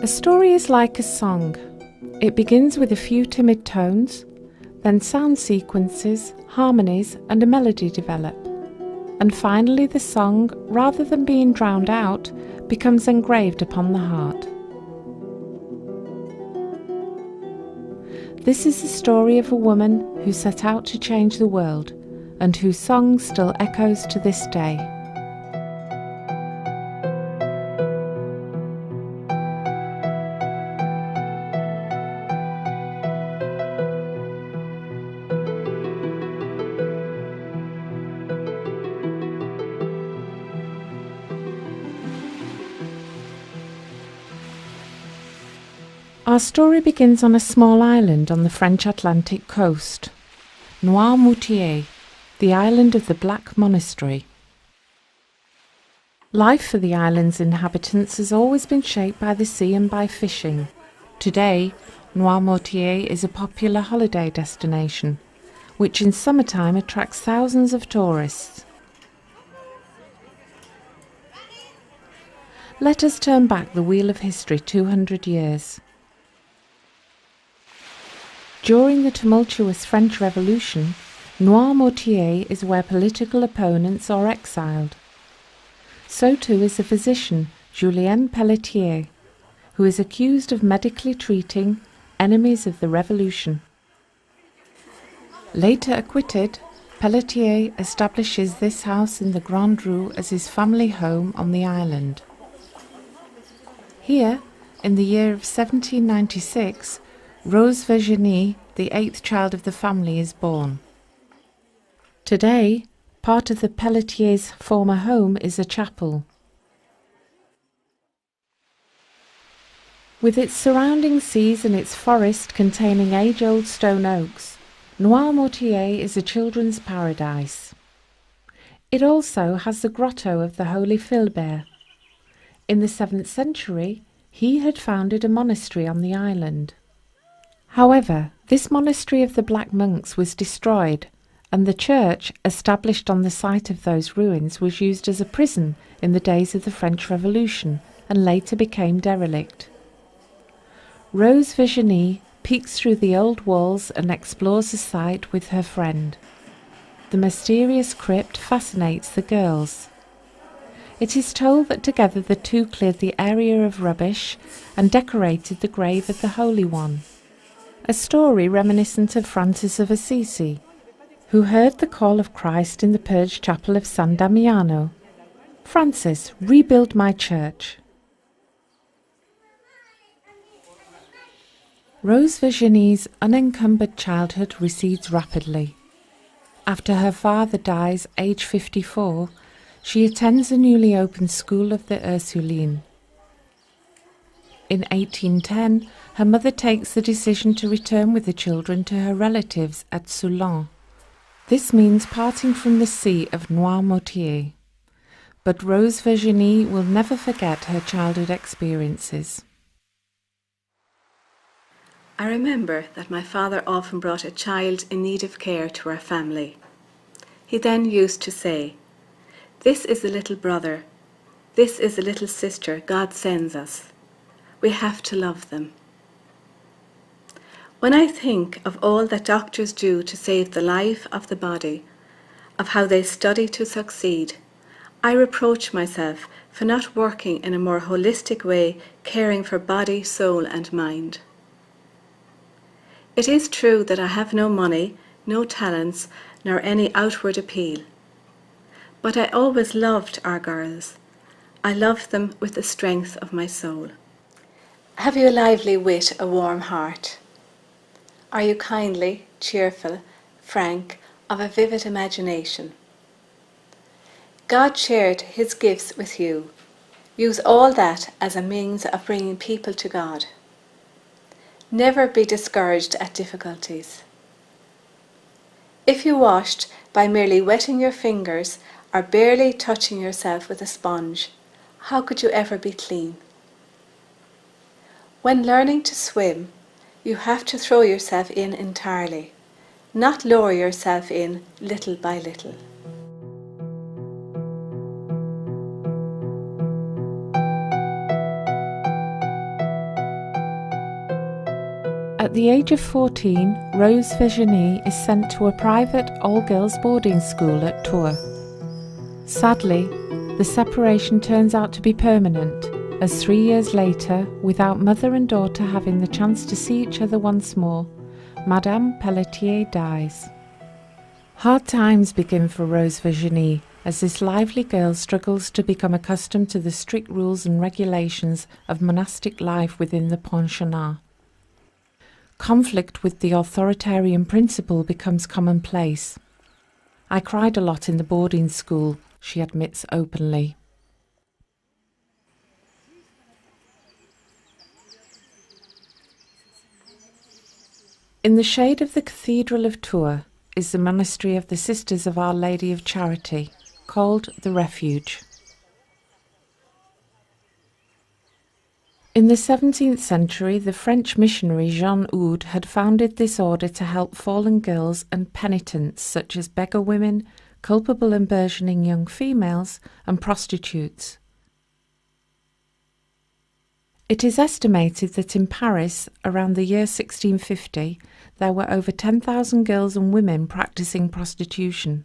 A story is like a song. It begins with a few timid tones, then sound sequences, harmonies, and a melody develop. And finally the song, rather than being drowned out, becomes engraved upon the heart. This is the story of a woman who set out to change the world, and whose song still echoes to this day. Our story begins on a small island on the French Atlantic coast, Noirmoutier, the island of the Black Monastery. Life for the island's inhabitants has always been shaped by the sea and by fishing. Today, Noirmoutier is a popular holiday destination, which in summertime attracts thousands of tourists. Let us turn back the wheel of history 200 years. During the tumultuous French Revolution, Noirmoutier is where political opponents are exiled. So too is the physician Julien Pelletier, who is accused of medically treating enemies of the revolution. Later acquitted, Pelletier establishes this house in the Grande Rue as his family home on the island. Here, in the year of 1796, Rose Virginie, the 8th child of the family, is born. Today, part of the Pelletiers' former home is a chapel. With its surrounding seas and its forest containing age-old stone oaks, Noirmoutier is a children's paradise. It also has the grotto of the Holy Philbert. In the 7th century, he had founded a monastery on the island. However, this monastery of the Black Monks was destroyed, and the church, established on the site of those ruins, was used as a prison in the days of the French Revolution and later became derelict. Rose Virginie peeks through the old walls and explores the site with her friend. The mysterious crypt fascinates the girls. It is told that together the two cleared the area of rubbish and decorated the grave of the Holy One. A story reminiscent of Francis of Assisi, who heard the call of Christ in the purged chapel of San Damiano. "Francis, rebuild my church." Rose Virginie's unencumbered childhood recedes rapidly. After her father dies age 54, she attends the newly opened school of the Ursulines. In 1810, her mother takes the decision to return with the children to her relatives at Soulans. This means parting from the sea of Noirmoutier. But Rose Virginie will never forget her childhood experiences. I remember that my father often brought a child in need of care to our family. He then used to say, "This is a little brother. This is a little sister God sends us. We have to love them." When I think of all that doctors do to save the life of the body, of how they study to succeed, I reproach myself for not working in a more holistic way, caring for body, soul, and mind. It is true that I have no money, no talents, nor any outward appeal. But I always loved our girls. I loved them with the strength of my soul. Have you a lively wit, a warm heart? Are you kindly, cheerful, frank, of a vivid imagination? God shared his gifts with you. Use all that as a means of bringing people to God. Never be discouraged at difficulties. If you washed by merely wetting your fingers or barely touching yourself with a sponge, how could you ever be clean? When learning to swim, you have to throw yourself in entirely, not lower yourself in little by little. At the age of 14, Rose Virginie is sent to a private all-girls boarding school at Tours. Sadly, the separation turns out to be permanent, as 3 years later, without mother and daughter having the chance to see each other once more, Madame Pelletier dies. Hard times begin for Rose Virginie as this lively girl struggles to become accustomed to the strict rules and regulations of monastic life within the pensionnat. Conflict with the authoritarian principal becomes commonplace. "I cried a lot in the boarding school," she admits openly. In the shade of the Cathedral of Tours is the monastery of the Sisters of Our Lady of Charity, called the Refuge. In the 17th century, the French missionary Jean Eudes had founded this order to help fallen girls and penitents such as beggar women, culpable and burgeoning young females, and prostitutes. It is estimated that in Paris, around the year 1650, there were over 10,000 girls and women practicing prostitution.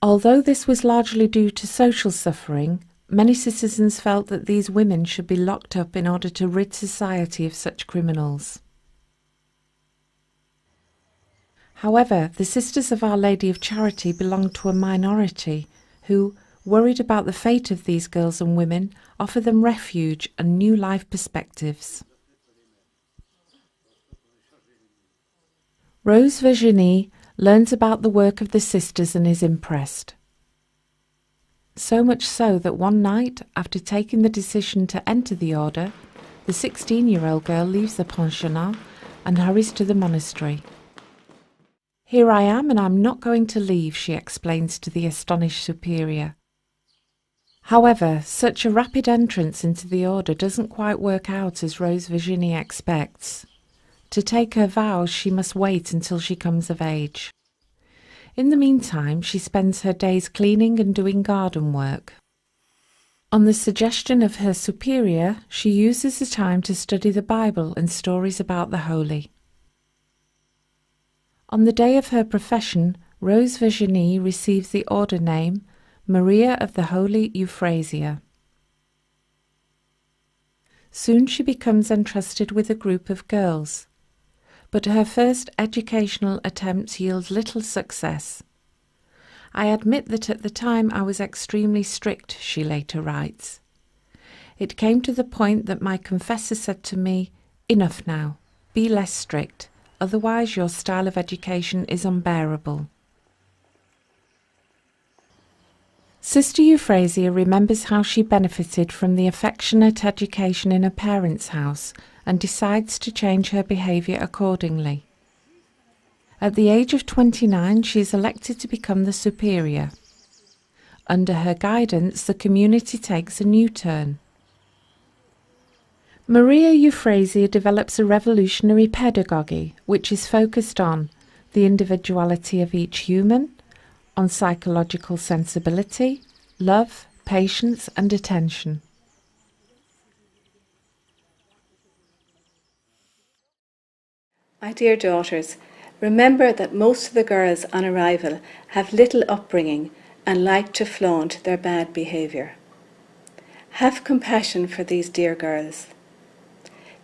Although this was largely due to social suffering, many citizens felt that these women should be locked up in order to rid society of such criminals. However, the Sisters of Our Lady of Charity belonged to a minority who, worried about the fate of these girls and women, offer them refuge and new life perspectives. Rose Virginie learns about the work of the sisters and is impressed. So much so that one night, after taking the decision to enter the order, the 16-year-old girl leaves the pensionnat and hurries to the monastery. "Here I am, and I'm not going to leave," she explains to the astonished superior. However, such a rapid entrance into the order doesn't quite work out as Rose Virginie expects. To take her vows, she must wait until she comes of age. In the meantime, she spends her days cleaning and doing garden work. On the suggestion of her superior, she uses the time to study the Bible and stories about the holy. On the day of her profession, Rose Virginie receives the order name Maria of the Holy Euphrasia. Soon she becomes entrusted with a group of girls, but her first educational attempts yield little success. "I admit that at the time I was extremely strict," she later writes. "It came to the point that my confessor said to me, 'Enough now, be less strict, otherwise your style of education is unbearable.'" Sister Euphrasia remembers how she benefited from the affectionate education in her parents' house and decides to change her behaviour accordingly. At the age of 29, she is elected to become the superior. Under her guidance, the community takes a new turn. Maria Euphrasia develops a revolutionary pedagogy which is focused on the individuality of each human, on psychological sensibility, love, patience, and attention. My dear daughters, remember that most of the girls on arrival have little upbringing and like to flaunt their bad behaviour. Have compassion for these dear girls.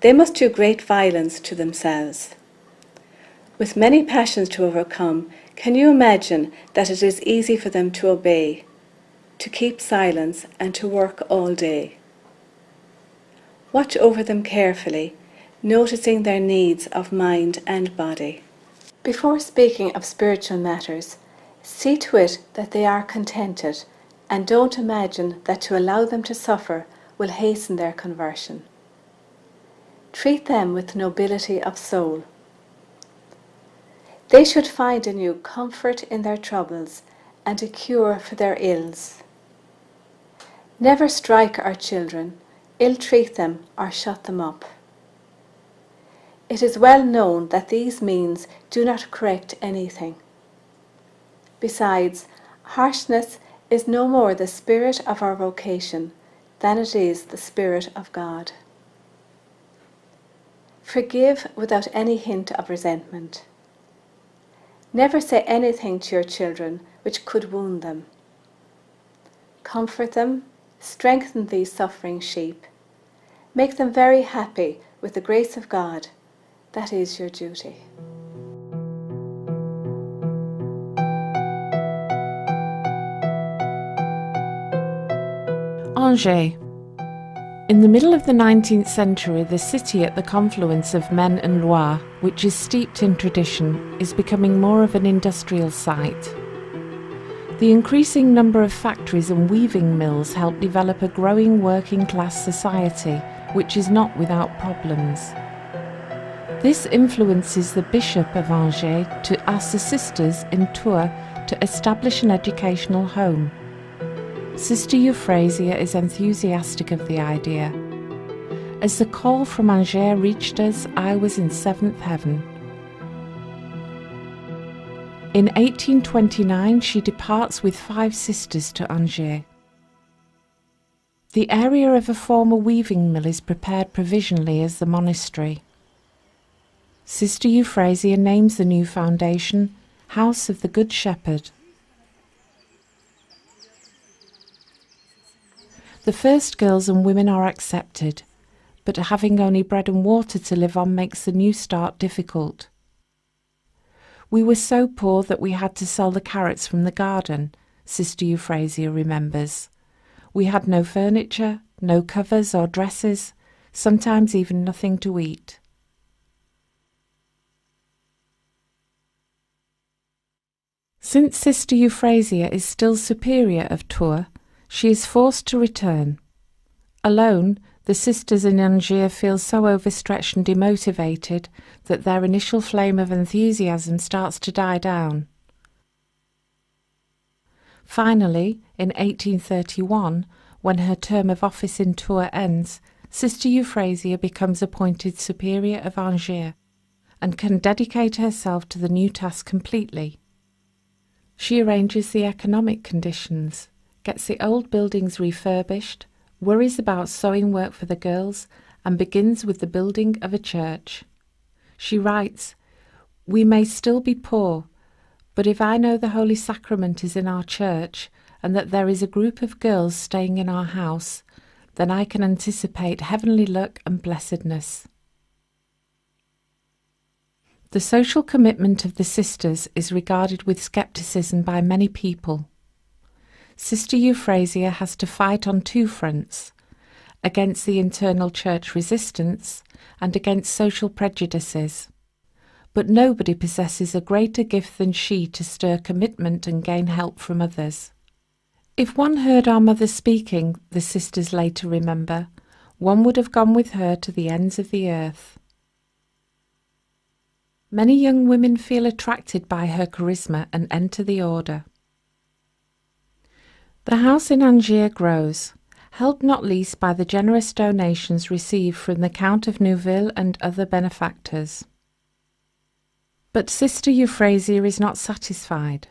They must do great violence to themselves. With many passions to overcome, can you imagine that it is easy for them to obey, to keep silence, and to work all day? Watch over them carefully, noticing their needs of mind and body. Before speaking of spiritual matters, see to it that they are contented, and don't imagine that to allow them to suffer will hasten their conversion. Treat them with nobility of soul. They should find in you comfort in their troubles and a cure for their ills. Never strike our children, ill-treat them or shut them up. It is well known that these means do not correct anything. Besides, harshness is no more the spirit of our vocation than it is the Spirit of God. Forgive without any hint of resentment. Never say anything to your children which could wound them. Comfort them, strengthen these suffering sheep. Make them very happy with the grace of God. That is your duty. Angers. In the middle of the 19th century, the city at the confluence of Maine and Loire, which is steeped in tradition, is becoming more of an industrial site. The increasing number of factories and weaving mills help develop a growing working-class society, which is not without problems. This influences the Bishop of Angers to ask the sisters in Tours to establish an educational home. Sister Euphrasia is enthusiastic of the idea. As the call from Angers reached us, I was in seventh heaven. In 1829, she departs with 5 sisters to Angers. The area of a former weaving mill is prepared provisionally as the monastery. Sister Euphrasia names the new foundation House of the Good Shepherd. The first girls and women are accepted, but having only bread and water to live on makes the new start difficult. We were so poor that we had to sell the carrots from the garden, Sister Euphrasia remembers. We had no furniture, no covers or dresses, sometimes even nothing to eat. Since Sister Euphrasia is still superior of Tours, she is forced to return. Alone, the sisters in Angers feel so overstretched and demotivated that their initial flame of enthusiasm starts to die down. Finally, in 1831, when her term of office in Tours ends, Sister Euphrasia becomes appointed Superior of Angers and can dedicate herself to the new task completely. She arranges the economic conditions, gets the old buildings refurbished, worries about sewing work for the girls, and begins with the building of a church. She writes, "We may still be poor, but if I know the Holy Sacrament is in our church and that there is a group of girls staying in our house, then I can anticipate heavenly luck and blessedness." The social commitment of the sisters is regarded with scepticism by many people. Sister Euphrasia has to fight on 2 fronts, against the internal church resistance and against social prejudices. But nobody possesses a greater gift than she to stir commitment and gain help from others. If one heard our mother speaking, the sisters later remember, one would have gone with her to the ends of the earth. Many young women feel attracted by her charisma and enter the order. The house in Angers grows, helped not least by the generous donations received from the Count of Neuville and other benefactors. But Sister Euphrasia is not satisfied.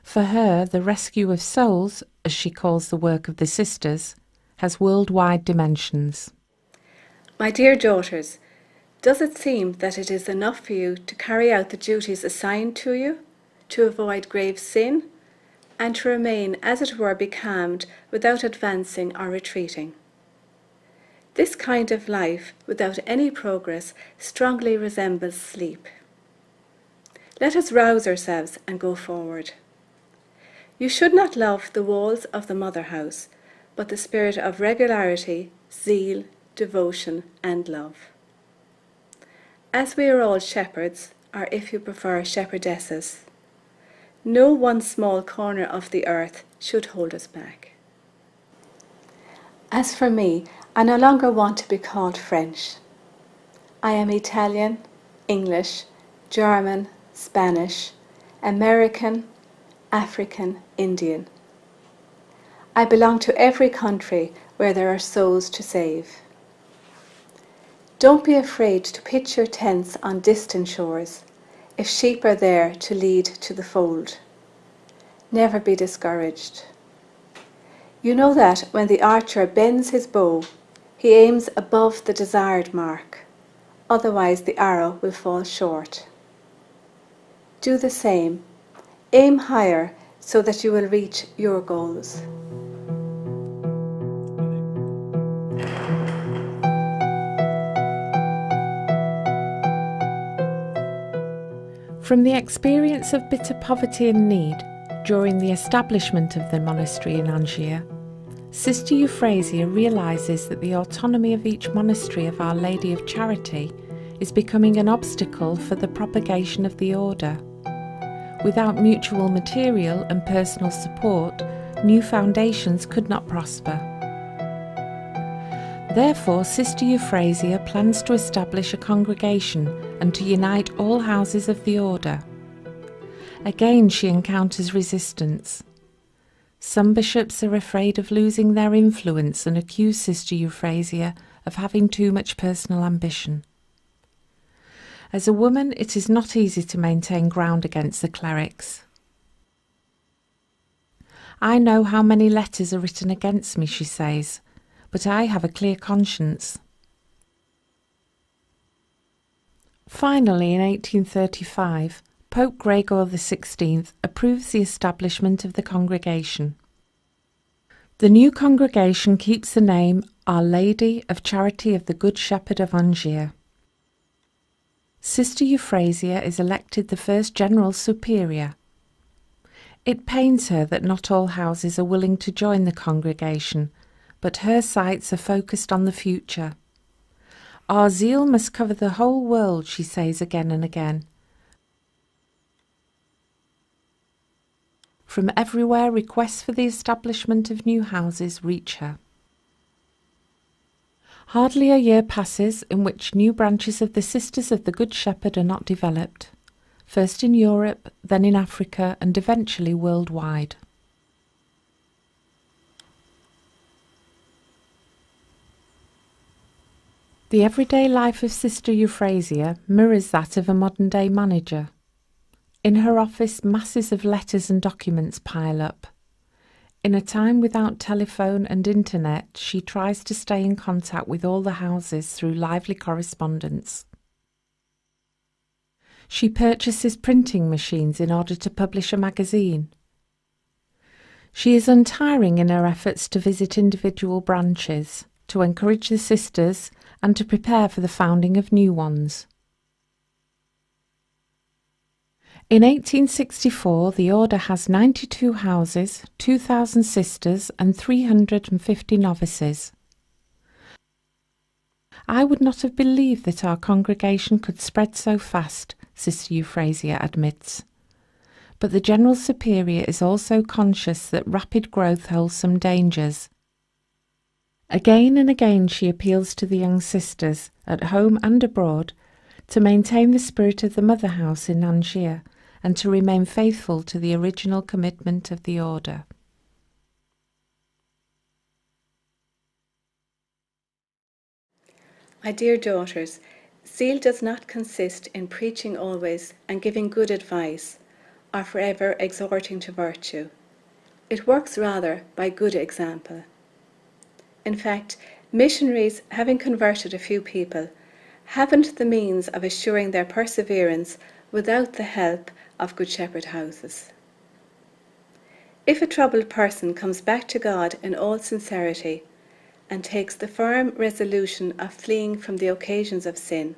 For her, the rescue of souls, as she calls the work of the sisters, has worldwide dimensions. My dear daughters, does it seem that it is enough for you to carry out the duties assigned to you, to avoid grave sin, and to remain, as it were, becalmed without advancing or retreating? This kind of life, without any progress, strongly resembles sleep. Let us rouse ourselves and go forward. You should not love the walls of the mother house, but the spirit of regularity, zeal, devotion, and love. As we are all shepherds, or if you prefer, shepherdesses, no one small corner of the earth should hold us back. As for me, I no longer want to be called French. I am Italian, English, German, Spanish, American, African, Indian. I belong to every country where there are souls to save. Don't be afraid to pitch your tents on distant shores, if sheep are there to lead to the fold. Never be discouraged. You know that when the archer bends his bow, he aims above the desired mark, otherwise the arrow will fall short. Do the same. Aim higher so that you will reach your goals. From the experience of bitter poverty and need during the establishment of the monastery in Angiers, Sister Euphrasia realises that the autonomy of each monastery of Our Lady of Charity is becoming an obstacle for the propagation of the order. Without mutual material and personal support, new foundations could not prosper. Therefore, Sister Euphrasia plans to establish a congregation and to unite all houses of the order. Again, she encounters resistance. Some bishops are afraid of losing their influence and accuse Sister Euphrasia of having too much personal ambition. As a woman, it is not easy to maintain ground against the clerics. I know how many letters are written against me, she says, but I have a clear conscience. Finally, in 1835, Pope Gregor XVI approves the establishment of the congregation. The new congregation keeps the name Our Lady of Charity of the Good Shepherd of Angiers. Sister Euphrasia is elected the first General Superior. It pains her that not all houses are willing to join the congregation, but her sights are focused on the future. Our zeal must cover the whole world, she says again and again. From everywhere, requests for the establishment of new houses reach her. Hardly a year passes in which new branches of the Sisters of the Good Shepherd are not developed, first in Europe, then in Africa, and eventually worldwide. The everyday life of Sister Euphrasia mirrors that of a modern-day manager. In her office, masses of letters and documents pile up. In a time without telephone and internet, she tries to stay in contact with all the houses through lively correspondence. She purchases printing machines in order to publish a magazine. She is untiring in her efforts to visit individual branches, to encourage the sisters, and to prepare for the founding of new ones. In 1864, the order has 92 houses, 2,000 sisters, and 350 novices. I would not have believed that our congregation could spread so fast, Sister Euphrasia admits. But the General Superior is also conscious that rapid growth holds some dangers. Again and again she appeals to the young sisters, at home and abroad, to maintain the spirit of the Mother House in Angiers and to remain faithful to the original commitment of the order. My dear daughters, zeal does not consist in preaching always and giving good advice, or forever exhorting to virtue. It works rather by good example. In fact, missionaries, having converted a few people, haven't the means of assuring their perseverance without the help of Good Shepherd houses. If a troubled person comes back to God in all sincerity and takes the firm resolution of fleeing from the occasions of sin,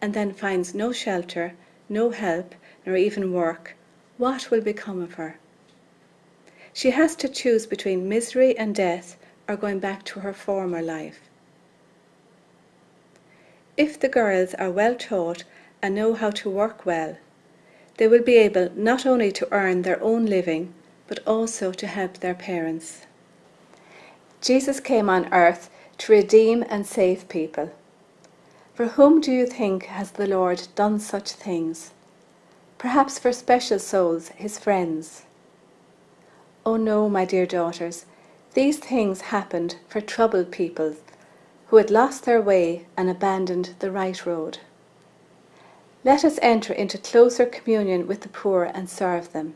and then finds no shelter, no help, nor even work, what will become of her? She has to choose between misery and death or going back to her former life. If the girls are well taught and know how to work well, they will be able not only to earn their own living, but also to help their parents. Jesus came on earth to redeem and save people. For whom do you think has the Lord done such things? Perhaps for special souls, his friends. Oh no, my dear daughters, these things happened for troubled people who had lost their way and abandoned the right road. Let us enter into closer communion with the poor and serve them,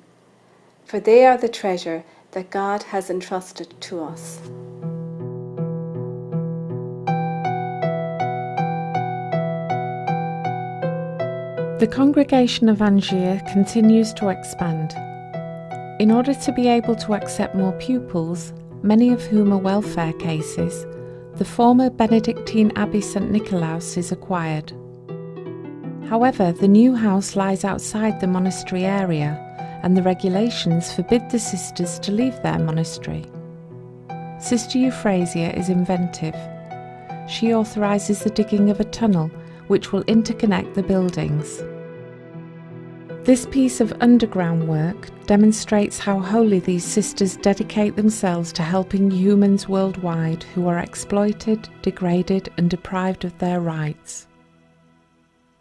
for they are the treasure that God has entrusted to us. The Congregation of Angiers continues to expand. In order to be able to accept more pupils, many of whom are welfare cases, the former Benedictine Abbey St Nicolaus is acquired. However, the new house lies outside the monastery area, and the regulations forbid the sisters to leave their monastery. Sister Euphrasia is inventive. She authorises the digging of a tunnel which will interconnect the buildings. This piece of underground work demonstrates how wholly these sisters dedicate themselves to helping humans worldwide who are exploited, degraded, and deprived of their rights.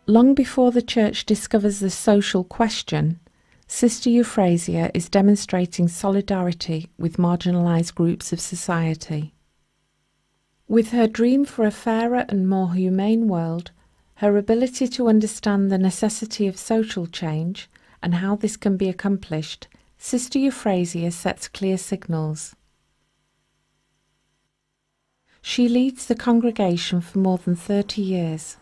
Long before the Church discovers the social question, Sister Euphrasia is demonstrating solidarity with marginalised groups of society. With her dream for a fairer and more humane world, her ability to understand the necessity of social change and how this can be accomplished, Sister Euphrasia sets clear signals. She leads the congregation for more than 30 years.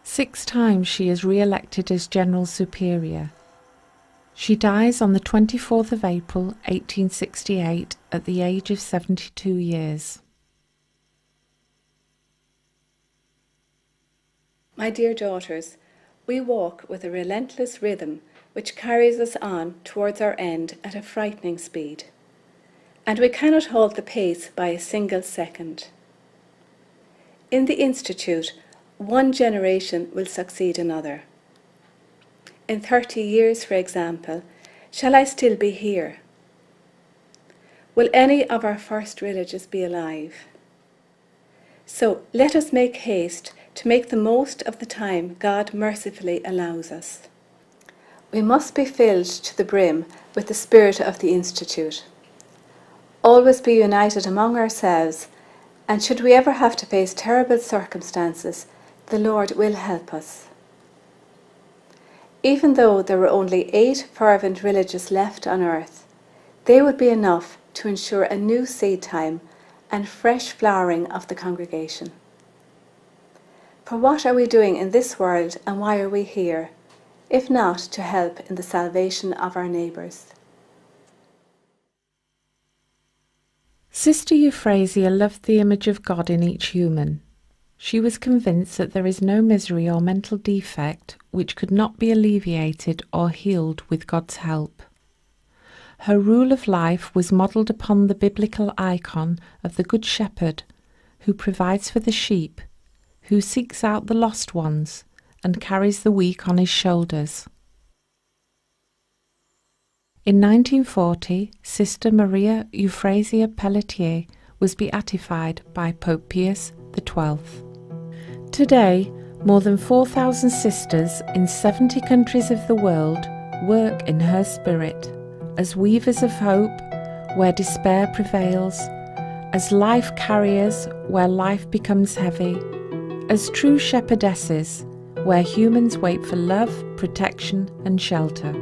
6 times she is re-elected as General Superior. She dies on the 24th of April 1868 at the age of 72 years. My dear daughters, we walk with a relentless rhythm which carries us on towards our end at a frightening speed, and we cannot halt the pace by a single second. In the Institute, one generation will succeed another. In 30 years, for example, shall I still be here? Will any of our first religious be alive? So let us make haste to make the most of the time God mercifully allows us. We must be filled to the brim with the spirit of the Institute. Always be united among ourselves, and should we ever have to face terrible circumstances, the Lord will help us. Even though there were only 8 fervent religious left on earth, they would be enough to ensure a new seed time and fresh flowering of the congregation. For what are we doing in this world, and why are we here, if not to help in the salvation of our neighbours? Sister Euphrasia loved the image of God in each human. She was convinced that there is no misery or mental defect which could not be alleviated or healed with God's help. Her rule of life was modelled upon the biblical icon of the Good Shepherd, who provides for the sheep, who seeks out the lost ones and carries the weak on his shoulders. In 1940, Sister Maria Euphrasia Pelletier was beatified by Pope Pius XII. Today, more than 4,000 sisters in 70 countries of the world work in her spirit, as weavers of hope where despair prevails, as life carriers where life becomes heavy, as true shepherdesses where humans wait for love, protection and shelter.